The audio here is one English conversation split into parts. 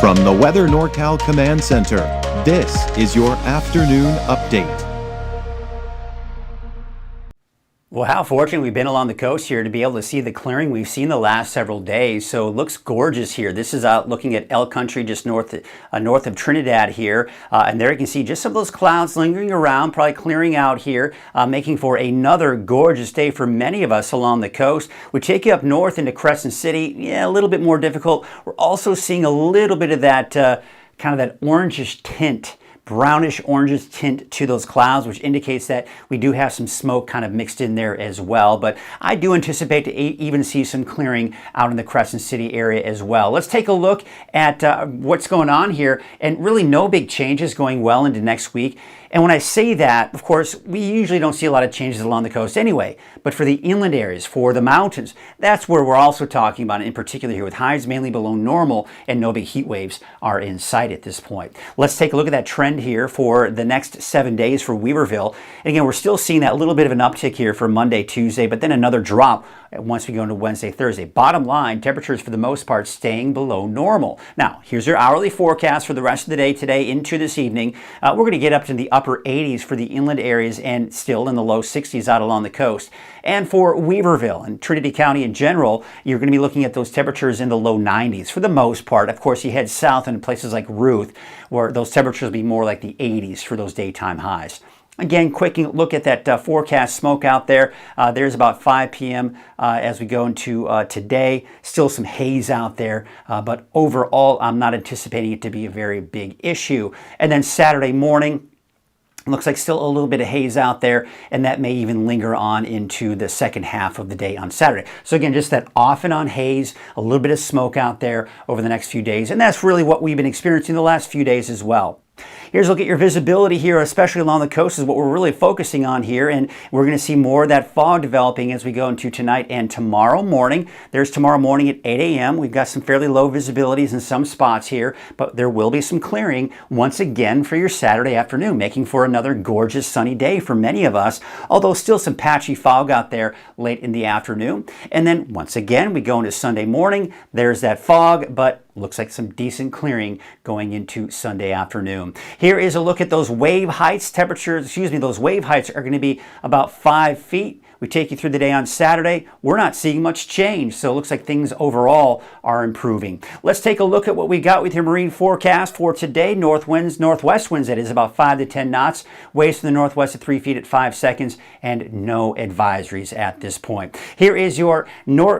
From the Weather NorCal Command Center, this is your afternoon update. Well, how fortunate we've been along the coast here to be able to see the clearing we've seen the last several days. So it looks gorgeous here. This is looking at Elk Country just north of Trinidad here. And there you can see just some of those clouds lingering around, probably clearing out here, making for another gorgeous day for many of us along the coast. We take you up north into Crescent City. Yeah, a little bit more difficult. We're also seeing a little bit of that kind of that orangish tint, brownish oranges tint to those clouds, which indicates that we do have some smoke kind of mixed in there as well. But I do anticipate to even see some clearing out in the Crescent City area as well. Let's take a look at what's going on here, and really no big changes going well into next week. And when I say that, of course, we usually don't see a lot of changes along the coast anyway. But for the inland areas, for the mountains, that's where we're also talking about, in particular here, with highs mainly below normal and no big heat waves are in sight at this point. Let's take a look at that trend here for the next 7 days for Weaverville. And again, we're still seeing that little bit of an uptick here for Monday, Tuesday, but then another drop once we go into Wednesday, Thursday. Bottom line, temperatures for the most part staying below normal. Now, here's your hourly forecast for the rest of the day today into this evening. We're going to get up to the upper 80s for the inland areas and still in the low 60s out along the coast. And for Weaverville and Trinity County in general, you're going to be looking at those temperatures in the low 90s for the most part. Of course, you head south into places like Ruth, where those temperatures will be more like the 80s for those daytime highs. Again, quick look at that forecast smoke out there. There's about 5 p.m. As we go into today. Still some haze out there, but overall, I'm not anticipating it to be a very big issue. And then Saturday morning, looks like still a little bit of haze out there, and that may even linger on into the second half of the day on Saturday. So again, just that off and on haze, a little bit of smoke out there over the next few days, and that's really what we've been experiencing the last few days as well. Here's a look at your visibility here, especially along the coast, is what we're really focusing on here. And we're going to see more of that fog developing as we go into tonight and tomorrow morning. There's tomorrow morning at 8 a.m. We've got some fairly low visibilities in some spots here, but there will be some clearing once again for your Saturday afternoon, making for another gorgeous sunny day for many of us, although still some patchy fog out there late in the afternoon. And then once again, we go into Sunday morning. There's that fog, but looks like some decent clearing going into Sunday afternoon. Here is a look at those wave heights. Those wave heights are going to be about 5 feet. We take you through the day on Saturday. We're not seeing much change, so it looks like things overall are improving. Let's take a look at what we got with your marine forecast for today. Northwest winds, that is about 5 to 10 knots. Waves from the northwest at 3 feet at 5 seconds, and no advisories at this point. Here is your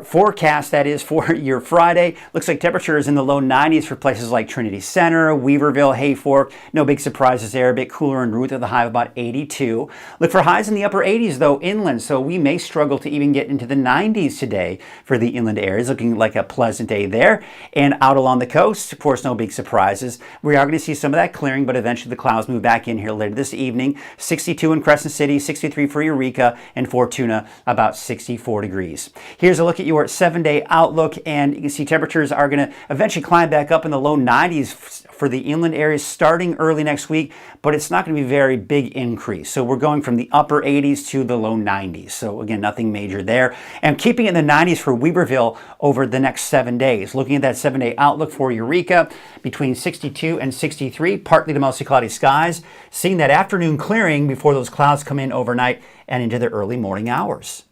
forecast, that is for your Friday. Looks like temperatures in the low 90s for places like Trinity Center, Weaverville, Hayfork. No big surprises there. A bit cooler in Ruth with a high of about 82. Look for highs in the upper 80s, though, inland, so we may struggle to even get into the 90s today for the inland areas. Looking like a pleasant day there. And out along the coast, of course, no big surprises. We are going to see some of that clearing, but eventually the clouds move back in here later this evening. 62 in Crescent City, 63 for Eureka, and Fortuna about 64 degrees. Here's a look at your 7-day outlook, and you can see temperatures are going to eventually climb back up in the low 90s for the inland areas starting early next week, but it's not going to be a very big increase. So we're going from the upper 80s to the low 90s. So again, nothing major there. And keeping it in the 90s for Weaverville over the next 7 days. Looking at that 7-day outlook for Eureka, between 62 and 63, partly to mostly cloudy skies. Seeing that afternoon clearing before those clouds come in overnight and into the early morning hours.